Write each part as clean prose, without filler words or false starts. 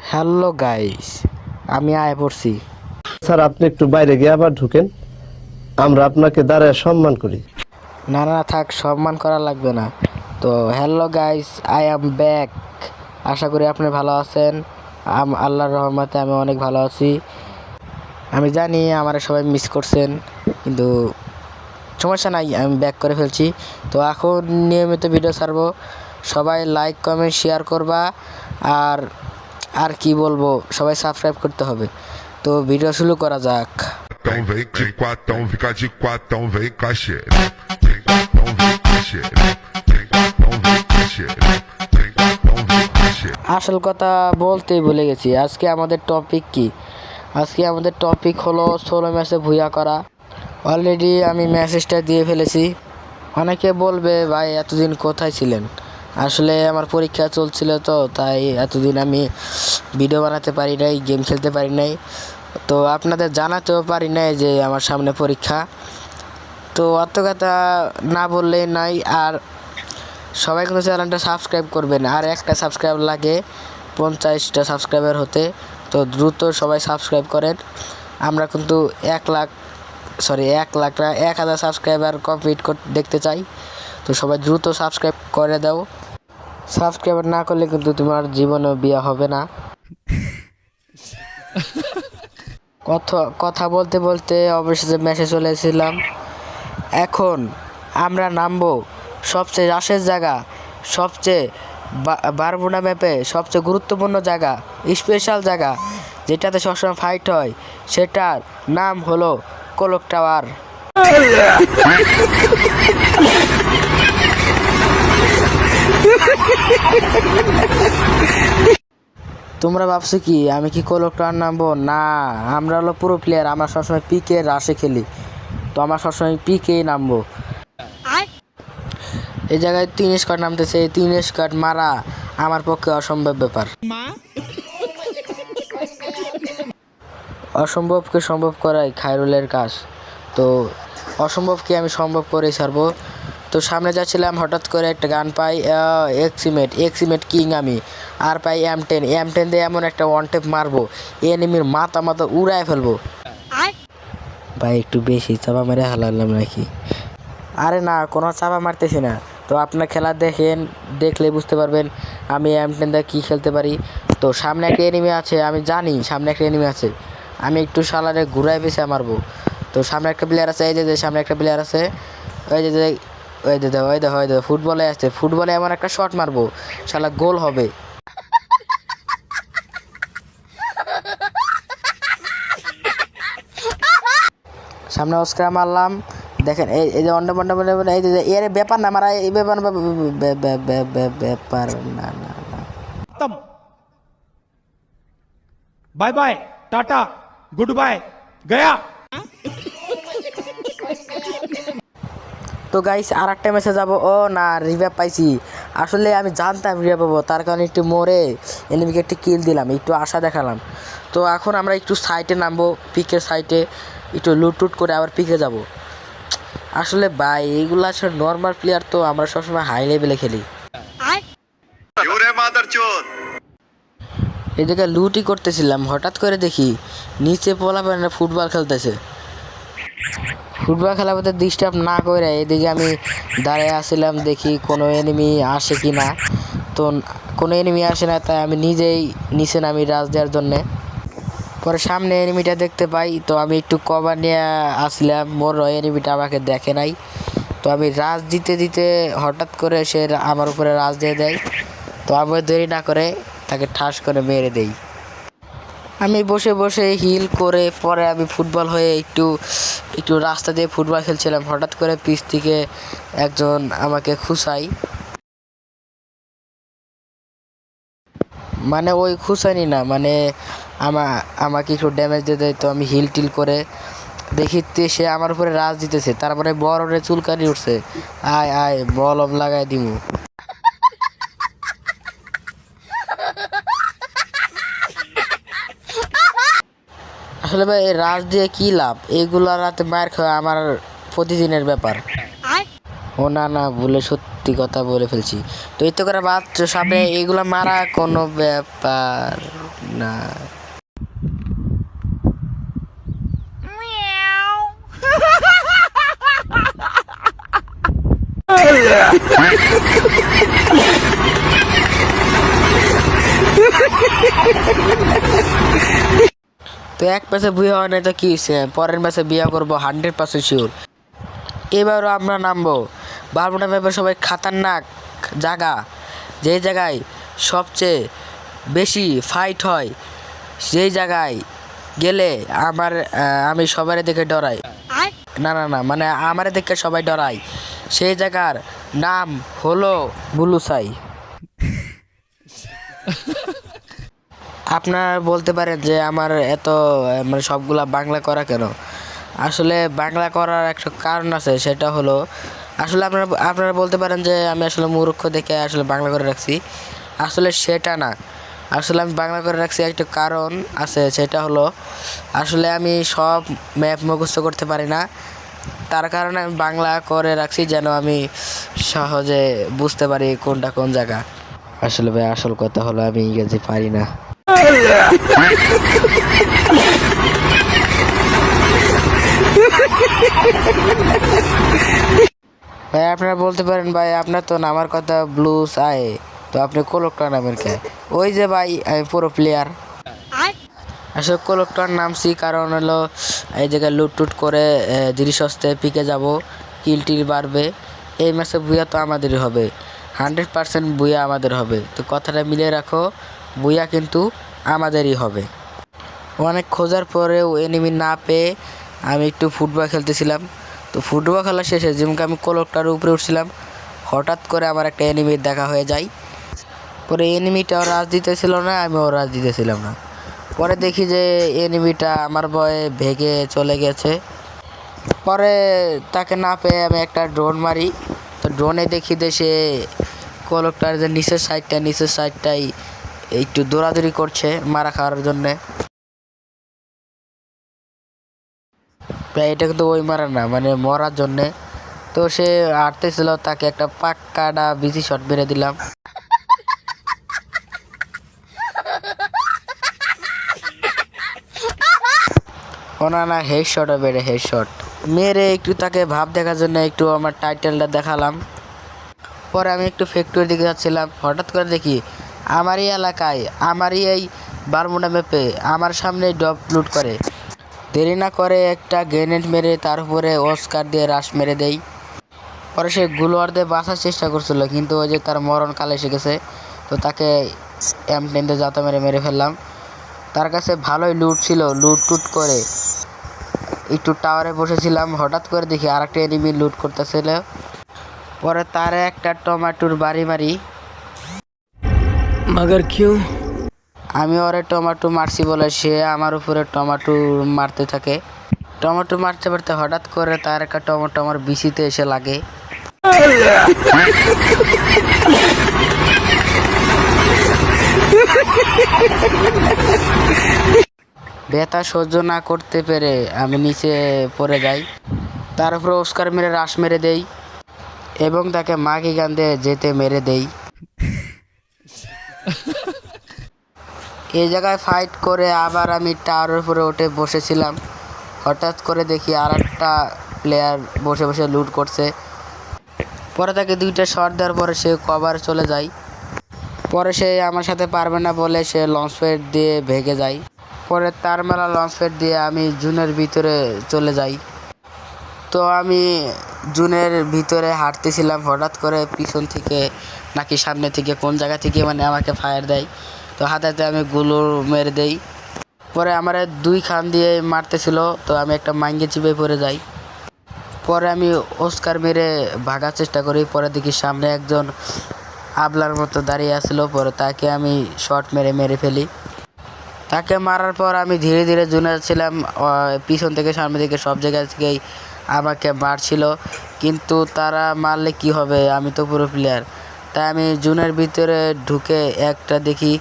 Hello guys, আমি আয় পড়ছি। স্যার আপনি একটু বাইরে গিয়ে আবার ঢুকেন, আমরা আপনাকে দাঁড়ায় সম্মান করি। না না থাক, সম্মান করা লাগবে না। তো hello guys, I am back. আশা করি আপনি ভালো আছেন। আল্লাহর রহমতে আমি অনেক ভালো আছি। আমি জানি আমার সবাই মিস করছেন, কিন্তু সমস্যা নাই, আমি ব্যাক করে ফেলছি। তো এখন নিয়মিত ভিডিও ছাড়বো, সবাই লাইক কমেন্ট শেয়ার করবা। আর আর কি বলবো, সবাই সাবস্ক্রাইব করতে হবে। তো ভিডিও শুরু করা যাক। Então vem de quatão, fica de quatão, vem com a xereca. Vem quatão, vem com a xereca. Vem quatão, vem com a xereca. Vem quatão, vem com a xereca. আসল কথা বলতেই ভুলে গেছি, আজকে আমাদের টপিক কি? আজকে আমাদের টপিক হলো সোলো ম্যাচে ভুয়া করা। অলরেডি আমি মেসেজটা দিয়ে ফেলেছি। অনেকে বলবে ভাই এতদিন কোথায় ছিলেন? আসলে আমার পরীক্ষা চলছিল, তো তাই এতদিন আমি ভিডিও বানাতে পারি নাই, গেম খেলতে পারি নাই। তো আপনাদের জানাতেও পারি নাই যে আমার সামনে পরীক্ষা। তো অত কথা না বললেই নাই। আর সবাই কিন্তু চ্যানেলটা সাবস্ক্রাইব করবেন, আর একটা সাবস্ক্রাইব লাগে 50টা সাবস্ক্রাইবার হতে। তো দ্রুত সবাই সাবস্ক্রাইব করেন। আমরা কিন্তু 1,00,000 সাবস্ক্রাইবার কমপ্লিট দেখতে চাই। তো সবাই দ্রুত সাবস্ক্রাইব করে দাও। সাবস্ক্রাইবার না করলে কিন্তু তোমার জীবনেও বিয়ে হবে না। কথা বলতে বলতে অবশেষে মেসেজ চলে এসেছিলাম। এখন আমরা নামবো সবচেয়ে রাশের জায়গা, সবচেয়ে বারমুডা ম্যাপে সবচেয়ে গুরুত্বপূর্ণ জায়গা, স্পেশাল জায়গা, যেটাতে সবসময় ফাইট হয়, সেটার নাম হলো কোলক টাওয়ার। তোমরা ভাবছো কি আমি কি কোলক টাওয়ার নামবো? না, আমরা হলো পুরো প্লেয়ার, আমরা সবসময় পিকে রাশে খেলি। তো আমরা সবসময় পিকেই নামবো। এই জায়গায় 3 স্কোয়াড নামতেছে, এই 3 স্কোয়াড মারা আমার পক্ষে অসম্ভব ব্যাপার। অসম্ভবকে সম্ভব করাই খায়রুলের কাজ। তো অসম্ভবকে আমি সম্ভব করেই ছাড়বো। তো সামনে যাচ্ছিলাম, হঠাৎ করে একটা গান পাই, এক্সিমেট কিং আমি। আর পাই M10 দিয়ে এমন একটা ওয়ান টেপ মারবো, এনিমির মাথা উড়ায় ফেলবো। ভাই একটু বেশি চাপা মেরে হালালাম নাকি? আরে না, কোনো চাপা মারতেছি না। তো আপনার খেলা দেখলে বুঝতে পারবেন আমি M10 দিয়ে কী খেলতে পারি। তো সামনে একটা এনিমি আছে, আমি জানি সামনে একটা এনিমি আছে, আমি একটু শালারে ঘুরায় পেছে মারবো। তো সামনে একটা প্লেয়ার আছে, এই যে সামনে একটা প্লেয়ার আছে, ওই যে ফুটবলে আসছে, ফুটবলে এমন একটা শট মারবো শালা গোল হবে। সামনে অস্কার মারলাম, দেখেন এই যে অন্ডা এই যে এর ব্যাপার না মারা, এই ব্যাপার ব্যাপার না না না। Bye bye tata goodbye गया। তো গাইস আর একটা ম্যাচে যাবো। ও না, রিভাইভ পাইছি। আসলে আমি জানতাম রিভাইভ পাবো, তার কারণে একটু মরে এনিমিকে একটু কিল দিলাম, একটু আশা দেখালাম। তো এখন আমরা একটু সাইটে নামবো, পিকের সাইটে একটু লুট করে আবার পিকে যাব। আসলে ভাই এইগুলো আসলে নর্মাল প্লেয়ার, তো আমরা সবসময় হাই লেভেলে খেলি। এই জায়গায় লুটই করতেছিলাম, হঠাৎ করে দেখি নিচে পোলাপানরা ফুটবল খেলতেছে। ফুটবল খেলা বলতে ডিস্টার্ব না করে এদিকে আমি দাঁড়িয়ে আসছিলাম, দেখি কোনো এনিমি আসে কি না। তো কোনো এনিমি আসে না, তাই আমি নিজেই নিচে নামি রাজ দেওয়ার জন্যে। পরে সামনে এনিমিটা দেখতে পাই, তো আমি একটু কভার নিয়ে আসলাম, মোর এনিমিটা আমাকে দেখে নাই। তো আমি রাজ দিতে হঠাৎ করে সে আমার উপরে রাজ দিয়ে দেয়। তো আমি দেরি না করে তাকে ঠাস করে মেরে দেই। আমি বসে বসে হিল করে পরে আমি ফুটবল হয়ে একটু রাস্তা দিয়ে ফুটবল খেলছিলাম, হঠাৎ করে পিছ থেকে একজন আমাকে খুঁচাই, মানে ওই খুঁচানি না, মানে আমাকে একটু ড্যামেজ দিয়ে দেয়। তো আমি হিল টিল করে দেখি সে আমার উপরে রাজ দিতেছে, তারপরে বড় চুলকানি উঠছে, আয় মলম লাগাই দিমু। আসলে ভাই এই রাজ দিয়ে কি লাভ? এইগুলো রাতে মার খাওয়া আমার প্রতিদিনের ব্যাপার। ও না ভুলে সত্যি কথা বলে ফেলছি। তো এই তো করে বাদ সামনে এগুলা মারা কোনো ব্যাপার না। তো এক ম্যাচে বিয়ে হয় না তো কি হয়েছে, পরের ম্যাচে বিয়ে করবো 100% শিওর। এবারও আমরা নামবো বারমুডা ম্যাপে সবাই খাতারনাক জায়গা, যেই জায়গায় সবচেয়ে বেশি ফাইট হয়, সেই জায়গায় গেলে আমি সবাই দেখে ডরাই। না না না, মানে আমার দেখে সবাই ডরাই। সেই জায়গার নাম হলো বুলুসাই। আপনারা বলতে পারেন যে আমার এত মানে সবগুলা বাংলা করা কেন? আসলে বাংলা করার একটা কারণ আছে, সেটা হলো আসলে আপনারা বলতে পারেন যে আমি আসলে মূর্খ দেখে আসলে বাংলা করে রাখছি। আসলে সেটা না, আসলে আমি বাংলা করে রাখছি একটা কারণ আছে, সেটা হলো আসলে আমি সব ম্যাপ মুখস্থ করতে পারি না, তার কারণে আমি বাংলা করে রাখছি যেন আমি সহজে বুঝতে পারি কোনটা কোন জায়গা। আসলে ভাই আসল কথা হলো আমি ইংরেজি পারি না। ভাই আপনারা বলতে পারেন ভাই আপনার তো নামার কথা ব্লুস আয়, তো আপনি কোলকটা নামের কে? ওই যে ভাই আমি পুরো প্লেয়ার। আসলে কোলকটার নামছি কারণ হলো এই জায়গায় লুট করে জিনিস হস্তে পিকে যাব, কিল টিল বাড়বে। এই ম্যাচে বুয়া তো আমাদেরই হবে, 100% বুয়া আমাদের হবে। তো কথাটা মিলিয়ে রাখো, বুয়া কিন্তু আমাদেরই হবে। অনেক খোঁজার পরেও এনিমি না পেয়ে আমি একটু ফুটবল খেলতেছিলাম। তো ফুটবল খেলা শেষে যেমন আমি কোলকটার উপরে উঠছিলাম, হঠাৎ করে আমার একটা এনিমির দেখা হয়ে যায়। পরে এনিমিটাও রাজ দিতেছিল না, আমিও রাজ দিতেছিলাম না। পরে দেখি যে এনিমিটা আমার ভয়ে ভেগে চলে গেছে। পরে তাকে না পেয়ে আমি একটা ড্রোন মারি। তো ড্রোনে দেখি যে সে কোলকটার যে নিচের সাইডটাই একটু দৌড়াদৌড়ি করছে মারা খাওয়ার জন্যে। প্রায় এটা কিন্তু ওই মারা না, মানে মরার জন্যে। তো সে হাঁটতেছিল, তাকে একটা পাক্কাটা বিজি শট মেরে দিলাম। না হেড শটও বেড়ে হেড শট মেরে একটু তাকে ভাব দেখার জন্য একটু আমার টাইটেলটা দেখালাম। পরে আমি একটু ফ্যাক্টরির দিকে যাচ্ছিলাম, হঠাৎ করে দেখি আমারই এলাকায়, আমারই এই বারমুডা ম্যাপে আমার সামনে ড্রপ লুট করে। দেরি না করে একটা গ্রেনেড মেরে তার উপরে অস্কার দিয়ে রাশ মেরে দেই। পরে সে গুলোয়ার দিয়ে বাঁচার চেষ্টা করছিল, কিন্তু ওই যে তার মরণকাল এসে গেছে। তো তাকে M10 দিয়ে জাতা মেরে ফেললাম। তার কাছে ভালোই লুট ছিল, লুট টুট করে একটু টাওয়ারে বসেছিলাম, হঠাৎ করে দেখি আরেকটা এনিমি লুট করতেছিল। পরে তার একটা টমেটোর বাড়ি মারি। मगर क्यों? আমি ওরে টমেটো মারছি বলে সে আমার উপরে টমেটো মারতে থাকে। টমেটো মারতে মারতে হঠাৎ করে তার একটা টমেটো আমার বিচিতে এসে লাগে। ব্যথা সহ্য না করতে পেরে আমি নিচে পড়ে যাই। তার উপরে অস্কার মেরে রাশ মেরে দেই এবং তাকে মাগি গান দিয়ে যেতে মেরে দেই। এই জায়গায় ফাইট করে আবার আমি টাওয়ারের উপরে উঠে বসেছিলাম, হঠাৎ করে দেখি আর একটা প্লেয়ার বসে বসে লুট করছে। পরে তাকে দুইটা শট দেওয়ার পরে সে কভার চলে যায়। পরে সে আমার সাথে পারবে না বলে সে লঞ্চ প্যাড দিয়ে ভেগে যায়। পরে তার মেলা লঞ্চ প্যাড দিয়ে আমি জুনের ভিতরে চলে যাই। তো আমি জুনের ভিতরে হাঁটতেছিলাম, হঠাৎ করে পিছন থেকে নাকি সামনে থেকে কোন জায়গা থেকে মানে আমাকে ফায়ার দেয়। তো হাতে আমি গুলো মেরে দেই। পরে আমার 2 খান দিয়ে মারতেছিল, তো আমি একটা মাইঙ্গে চিপে পড়ে যাই। পরে আমি অস্কার মেরে ভাগার চেষ্টা করি। পরে দেখি সামনে একজন আবলার মতো দাঁড়িয়ে আসলো, পরে তাকে আমি শট মেরে ফেলি। তাকে মারার পর আমি ধীরে ধীরে জুনে যাচ্ছিলাম, পিছন থেকে সামনে থেকে সব জায়গা থেকেই আমাকে মারছিল, কিন্তু তারা মারলে কি হবে, আমি তো পুরো প্লেয়ার। তাই আমি জুনের ভিতরে ঢুকে একটা দেখি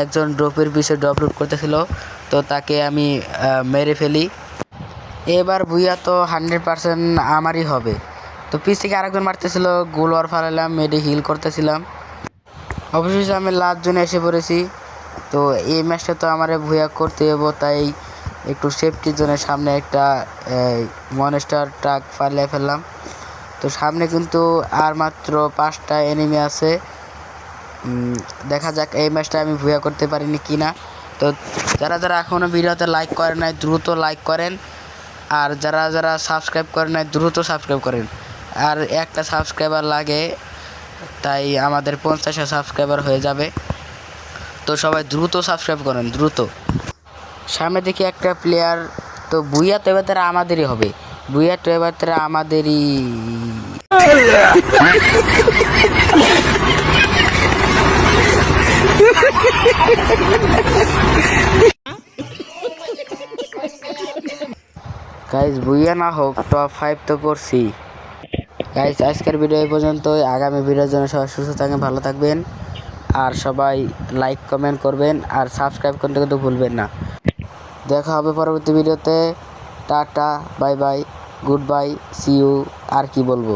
একজন ড্রপের পিছিয়ে ড্রপ লুট করতেছিল, তো তাকে আমি মেরে ফেলি। এবার বুইয়া তো 100% আমারই হবে। তো পিছ থেকে আরেকজন মারতেছিল, গোলওয়ার ফালালাম, মেডি হিল করতেছিলাম। অবশেষে আমি লাস্ট জোনে এসে পড়েছি। তো এই ম্যাচটা তো আমার ভুয়া করতে হবে, তাই একটু সেফটি জোনের সামনে একটা মনস্টার ট্রাক ফালিয়ে ফেললাম। তো সামনে কিন্তু আর মাত্র 5টা এনিমি আছে। দেখা যাক এই ম্যাচটা আমি ভুয়া করতে পারিনি কি না। তো যারা যারা এখনও ভিডিওতে লাইক করেন নাই দ্রুত লাইক করেন, আর যারা যারা সাবস্ক্রাইব করেন নাই দ্রুত সাবস্ক্রাইব করেন। আর একটা সাবস্ক্রাইবার লাগে, তাই আমাদের 50 সাবস্ক্রাইবার হয়ে যাবে। তো সবাই দ্রুত সাবস্ক্রাইব করেন, দ্রুত। সামনে দেখি একটা প্লেয়ার, তো বুইয়া তো এবার তারা আমাদেরই হবে, বুইয়া তো এবার তারা আমাদেরই। গাইজ বুইয়া না হোক টপ 5 তো করছি। গাইজ আজকের ভিডিও এই পর্যন্তই। আগামী ভিডিওর জন্য সবাই সুস্থ থাকবেন, ভালো থাকবেন, আর সবাই লাইক কমেন্ট করবেন আর সাবস্ক্রাইব করতে কিন্তু ভুলবেন না। দেখা হবে পরবর্তী ভিডিওতে। Tata, bye bye, goodbye, see you. আর কি বলবো।